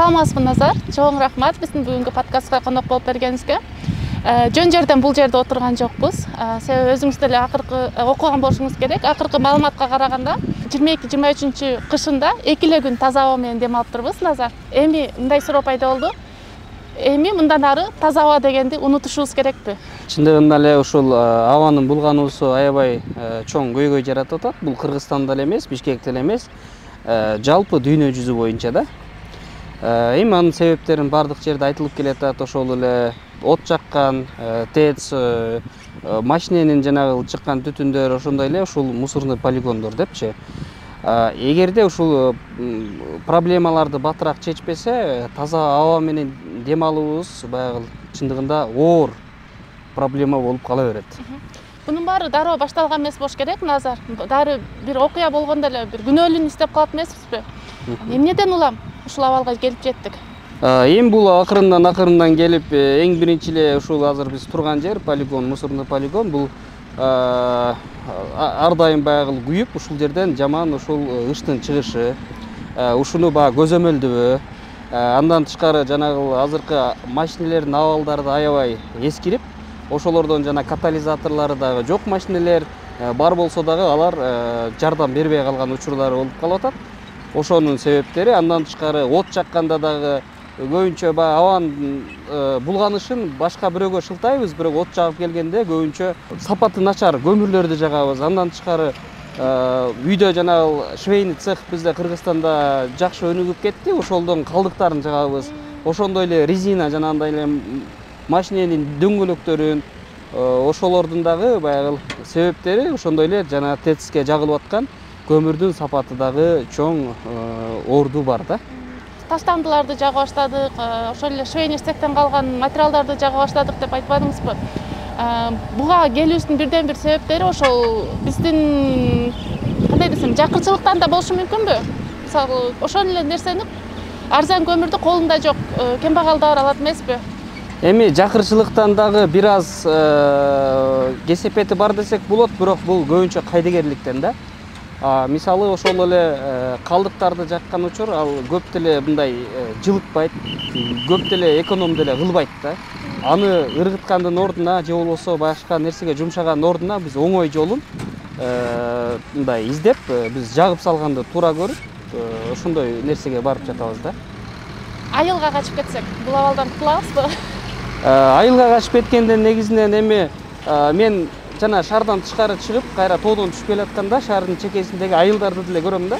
Саламатсызбы, Назар. Чоң рахмат биздин бүгүнкү подкастка конок болуп бергениңизге. Жөн жерден бул жерде отурган жокпуз. Себеби өзүңүз деле акыркы окуган болушуңуз керек. Акыркы маалыматка караганда 22-23 кышында 2 күн таза аба менен дем алып турбуз, Назар. Эми мындай суроо пайда болду. Эми мындан ары таза аба дегенди унутушубуз керекпи? Чындыгында эле ушул абанын булгануусу аябай чоң көйгөй жаратып атат. Бул Кыргызстанда эле эмес, Бишкекте эле эмес, жалпы дүйнө жүзү боюнча да. Эми анын себептерин бардык жерде айтылып келатат. Ошол эле от жаккан, ТЭЦ, машиненин жанагы чыккан түтүндөр, ошондой эле ушул мусорный полигондор депчи. Эгерде ушул проблемаларды батыраак чечпесе, таза аба менен дем алуубуз баягы чындыгында оор проблема болуп кала берет. Bunun баары дароо башталган эмес болуш керек, Назар. Дары бир окуя болгондо эле бир күнөөлүүнү издеп калат эмеспизби? Эмнеден улам ушул абалга келип жеттик? Эми бул акырындан келип, эң биринчи эле ушул азыр биз турган жер полигон, мусорный полигон. Бул ар дайым баягы күйүп, ушул жерден жаман ушул ыштын чыгышы, ушуну баягы көзөмөлдөбү, андан тышкары жанагы азыркы машинелердин абалдары да аябай эскирип, ошолордон жана катализаторлору дагы жок машинелер бар болсо дагы алар жардам бербей калган учурлар болуп калып атат. Ошонун себептери, андан тышкары от жакканда дагы көбүнчө баягы абанын булганышын башка бирөөгө шылтайбыз, бирок от жагып келгенде көбүнчө сапаты начар көмүрлөрдү жагабыз. Андан тышкары үйдө жанагы швейный цех бизде Кыргызстанда жакшы өнүгүп кетти, ошолдон калдыктарын жагабыз. Ошондой эле резина жанагындай эле машиненин дөңгөлөктөрүн, ошолордун дагы баягы себептери ошондой эле жана ТЭЦке жагылып аткан көмүрдүн сапаты дагы чоң орду бар да. Таштандыларды жага баштадык, ошол эле швейный цехтен калган материалдарды жага баштадык деп айтпадыңызбы? Буга келүүбүздүн бирден бир себептери ошол биздин кандай десем, жакырчылыктан да болушу мүмкүнбү? Мисалы, ошол эле нерсени арзан көмүрдү колунда жок кембагалдар алат эмеспи? Эми жакырчылыктан дагы бир аз кесепети бар десек болот, бирок бул көбүнчө кайдыгерликтен да. Мисалы ошол эле калдыктарды жаккан учур ал көп деле мындай жылытпайт, көп деле эконом деле кылбайт да. Аны ыргыткандын ордуна же болбосо башка нерсеге жумшагандын ордуна биз оңой жолун мындай издеп, биз жагып салганды туура көрүп, ошондой нерсеге барып жатабыз да. Айылга качып кетсек, бул абалдан кутулабызбы? Айылга качып кеткенден негизинен эми мен жана шаардан тышкары чыгып, кайра тоодон түшүп келатканда шаардын чекесиндеги айылдарды деле көрөм да.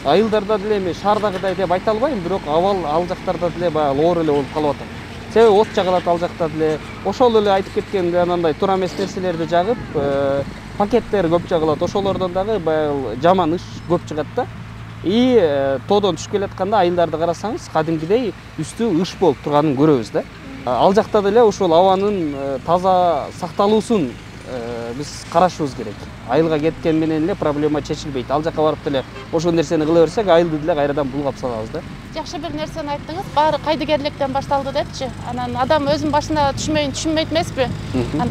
Айылдарда деле эми шаардагыдай деп айта албайм, бирок абал ал жактарда деле баягы оор эле болуп калып атат. Себеби от жагылат ал жакта деле. Ошол эле айтып кеткендей анандай туура эмес нерселерди жагып, пакеттер көп жагылат. Ошолордон дагы баягы жаман ыш көп чыгат да. Тоодон түшүп келатканда айылдарды карасаңыз, кадимкидей үстү ыш болуп турганын көрөбүз да. Ал жакта деле ушул абанын таза сакталуусун биз карашыбыз керек. Айылга кеткен менен эле проблема чечилбейт. Ал жака барып деле ошол нерсени кыла берсек, айылды деле кайрадан булгап салабыз да. Жакшы бир нерсени айттыңыз, баары кайдыгерликтен башталды депчи. Анан адам өзүнүн башына түшүнбөйт эмеспи?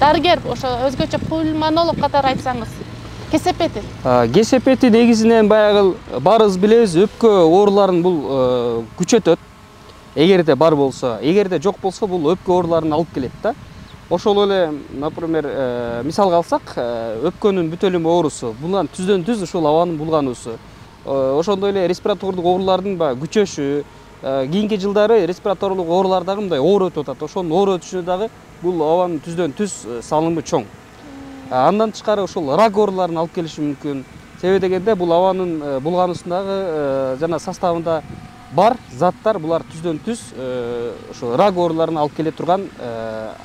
Дарыгер, ошо өзгөчө пульмонолог катары айтсаңыз, кесепети. Кесепети негизинен баягы баарыбыз билебиз, өпкө ооруларын бул күчөтөт. Эгерде бар болсо, эгерде жок болсо бул өпкө ооруларын алып келет да. Ошол эле, например, мисалга алсак, өпкөнүн бүтөлүмү оорусу, булдан түздөн түз ушул абанын булгануусу. Ошондой эле респиратордук оорулардын баягы күчөшү, кийинки жылдары респираторлук оорулар дагы мындай оор өтүп атат. Ошонун оор өтүшүнө дагы бул абанын түздөн түз салымы чоң. Андан тышкары ушул рак ооруларын алып келиши мүмкүн. Себеби дегенде бул абанын булгануусундагы жана составында бар заттар, булар түздөн түз ошо рак ооруларын алып келе турган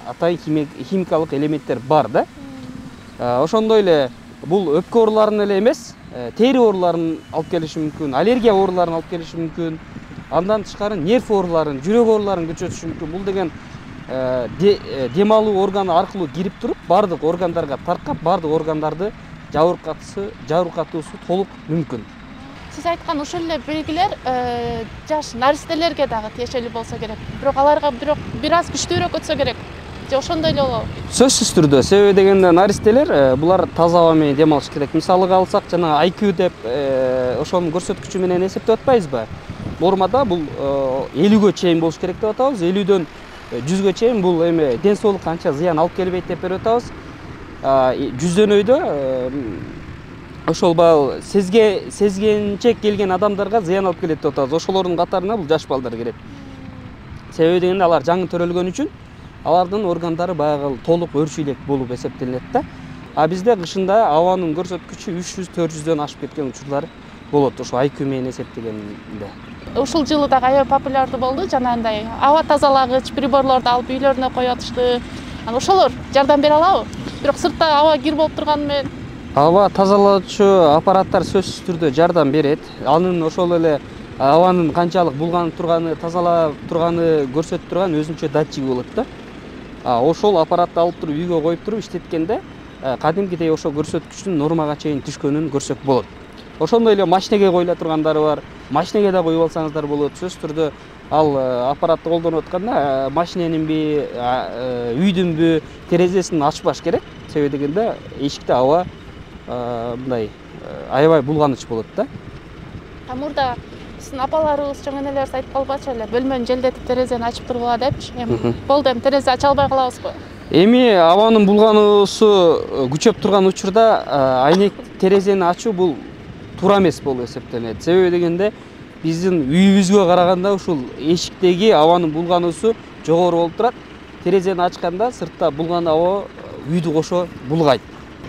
атайын химикалык элементтер бар да. Ошондой эле бул өпкө ооруларын эле эмес, тери ооруларын алып келиши мүмкүн, аллергия ооруларын алып келиши мүмкүн. Андан тышкары нерв ооруларын, жүрөк ооруларын күчөтүшү мүмкүн. Бул деген дем алуу органы аркылуу кирип туруп, бардык органдарга таркап, бардык органдарды жабыркатуусу толук мүмкүн. Сиз айткан ушул эле белгилер жаш наристелерге дагы тиешелүү болсо керек. Бирок аларга бир аз күчтүүрөөк өтсө керек. Же ошондой эле болобу? Сөзсүз түрдө. Себеби дегенде наристелер булар таза аба менен дем алыш керек. Мисалга алсак, жана IQ деп ошонун көрсөткүчү менен эсептеп атпайбызбы? нормада бул 50-ге чейин болуш керек деп атабыз. 50дөн 100ге чейин бул эми ден соолукка анча зыян алып келбейт деп берип атабыз. 100дөнөйдө ошол баягы сезгенчек келген адамдарга зыян алып келет деп атабыз. Ошолордун катарына бул жаш балдар кирет. Себеби дегенде алар жаңы төрөлгөн үчүн алардын органдары баягы толук өрчүйлек болуп эсептелет да. А бизде кышында абанын көрсөткүчү 300-400дөн ашып кеткен учурлар болот, ошо IQ менен эсептегенде. Ушул жылы дагы аябай популярдуу болду, жанагындай аба тазалагыч приборлорду алып үйлөрүнө коюп атышты. Ошолор жардам бере алабы? Бирок сыртта аба кир болуп турганы менен аба тазалоочу аппараттар сөзсүз түрдө жардам берет. Анын ошол эле абанын канчалык булганып турганы, тазалап турганы көрсөтүп турган өзүнчө датчиги болот да. Ошол аппаратты алып туруп үйгө коюп туруп иштеткенде кадимкидей ошо көрсөткүчтүн нормага чейин түшкөнүн көрсөк болот. Ошондой эле машинеге коюла тургандары бар. Машинеге да коюп алсаңыздар болот. Сөзсүз түрдө ал аппаратты колдонуп атканда машиненинби, үйдүнбү терезесин ачпаш керек. Себеби дегенде эшикте аба мындай аябай булганыч болот да. Мурда биздин апаларыбыз, чоң энелерибиз айтып калбачу эле, бөлмөнү желдетип терезени ачып тургула депчи. Эми болду, эми терезе ача албай калабызбы? Эми абанын булгануусу күчөп турган учурда айнек терезени ачуу бул туура эмес болуп эсептелет. Себеби дегенде биздин үйүбүзгө караганда ушул эшиктеги абанын булгануусу жогору болуп турат. Терезени ачканда сыртта булган аба үйдү кошо булгайт.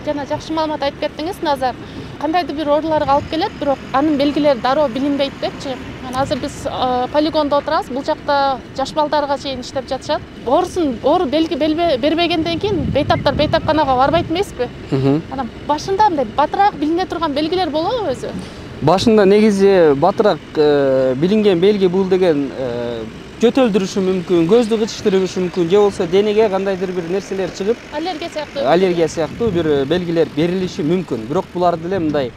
Жана жакшы маалымат айтып кеттиңиз, Назар. Кандайдыр бир ооруларга алып келет, бирок анын белгилери дароо билинбейт депчи. Азыр биз полигондо отурабыз, бул жакта жаш балдарга чейин иштеп жатышат. Оору белги бербегенден кийин бейтапканага барбайт эмеспи? Анан башында мындай батыраак билине турган белгилер болобу өзү? Башында негизи батыраак билинген белги бул деген жөтөлдүрүшү мүмкүн, көздү кычыштырышы мүмкүн, же болбосо денеге кандайдыр бир нерселер чыгып, аллергия сыяктуу бир белгилер берилиши мүмкүн. Бирок буларды деле мындай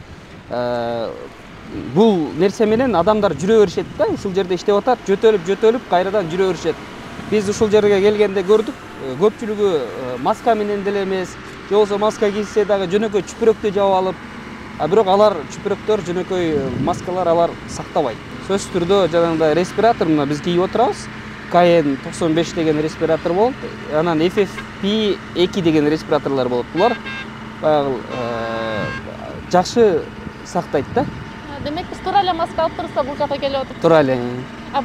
бул нерсе менен адамдар жүрө беришет да, ушул жерде иштеп атат, жөтөлүп кайрадан жүрө беришет. Биз ушул жерге келгенде көрдүк, көпчүлүгү маска менен деле эмес, же болбосо маска кийсе дагы жөнөкөй чүпүрөктү жаап алып, бирок алар чүпүрөктөр, жөнөкөй маскалар алар сактабайт. Сөзсүз түрдө жанагындай респиратор мына биз кийип отурабыз. KN95 деген респиратор болот. Анан FFP2 деген респираторлор болот. Булар баягы жакшы сактайт да. Демек биз туура эле маска алып турса бул жака келип отуруп. Туура эле.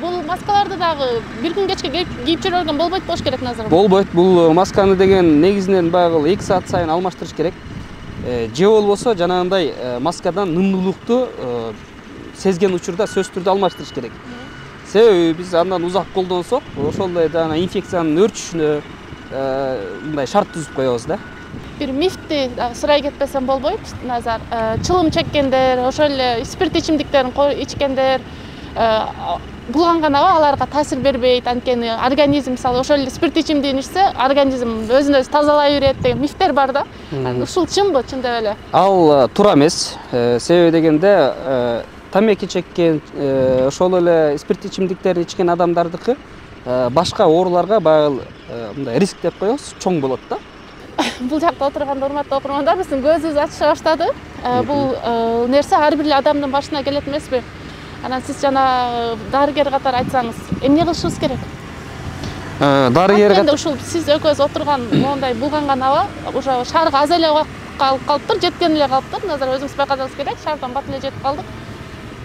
Бул маскаларды дагы бир күн кечке кийип жүргөн болбойт болуш керек, Назар. Болбойт. Бул масканы деген негизинен баягы 2 саат сайын алмаштырыш керек. Же болбосо жанагындай маскадан нымдуулукту сезген учурда сөзсүз түрдө алмаштырыш керек. Себеби биз андан узак колдонсок, ошолдой жана инфекциянын өрчүшүнө мындай шарт түзүп коебуз да. Бир мифти дагы сурай кетпесем болбойт, Назар. Чылым чеккендер, ошол эле спирт ичимдиктерин ичкендер, булганган аба аларга таасир бербейт, анткени организм мисалы ошол эле спирт ичимдигин ичсе, организм өзүн өзү тазалай берет деген мифтер бар да. Ушул чынбы, чындап эле? Ал туура эмес. Себеби дегенде тамеки чеккен, ошол эле спирт ичимдиктерди ичкен адамдардыкы башка ооруларга баягы мындай риск деп коебуз, чоң болот да. Бул жакта отурган урматтуу окурмандар, биздин көзүбүз ачыша баштады. Бул нерсе ар бир адамдын башына келет эмеспи? Анан сиз жана дарыгер катары айтсаңыз, эмне кылышыбыз керек? Дарыгер катары ушул сиз экөөбүз отурган моундай булганган аба уже шаарга аз эле убакка калыптыр, жеткен эле калыптыр. Назар өзүңүз байкадыңыз керек, шаардан бат эле жетип калдык.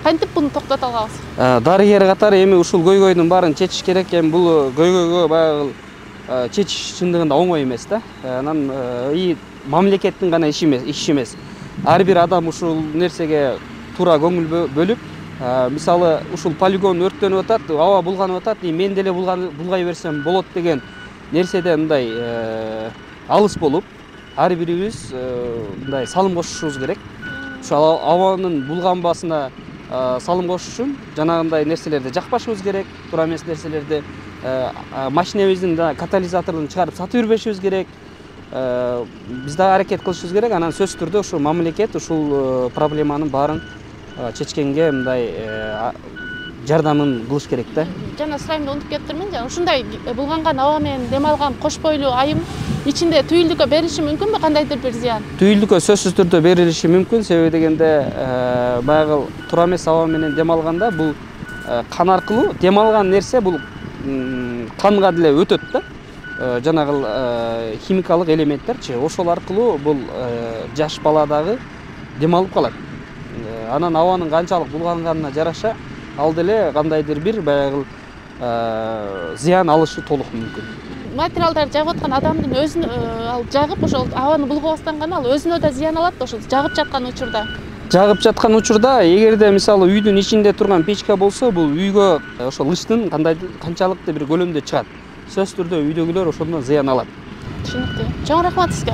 Кантип буну токтото алабыз? Дарыгер катары эми ушул көйгөйдүн баарын чечиш керек. Эми бул көйгөйгө баягы чечиш чындыгында оңой эмес да. Анан мамлекеттин гана иши эмес. Ар бир адам ушул нерсеге туура көңүл бөлүп, мисалы ушул полигон өрттөнүп атат, аба булганып атат, мен деле булгай берсем болот деген нерседен мындай алыс болуп, ар бирибиз мындай салым кошушубуз керек. Ушул абанын булганбасына салым кошуш үчүн жанагындай нерселерди жакпашыбыз керек, туура эмес нерселерди, машинебиздин катализаторун чыгарып сатып жүрбөшүбүз керек. Биз дагы аракет кылышыбыз керек. Анан сөзсүз түрдө ушул мамлекет ушул проблеманын баарын чечкенге мындай жардамын кылыш керек да. Жана сураймды унутуп кетиптирмин. Ушундай булганган аба менен дем алган кош бойлуу айым ичинде түйүлдүккө берилиши мүмкүнбү, кандайдыр бир зыян? Түйүлдүккө сөзсүз түрдө берилиши мүмкүн. Себеби дегенде баягы туура эмес аба менен дем алганда бул кан аркылуу дем алган нерсе бул канга деле өтөт да. Жанагы химикалык элементтерчи ошол аркылуу бул жаш баладагы дем алып калат. Анан абанын канчалык булганганына жараша ал деле кандайдыр бир баягы зыян алышы толук мүмкүн. Материалдарды жагып аткан адамдын өзүн ал жагып ошол абаны булгап астанганда ал өзүнө да зыян алат ошол жагып жаткан учурда. Жагып жаткан учурда эгерде мисалы үйдүн ичинде турган печка болсо, бул үйгө ошол ычтын канчалыкты бир көлөмдө чыгат. Сөзсүз түрдө үйдөгүлөр ошондон зыян алат. Түшүнүктүү. Чоң рахмат сизге.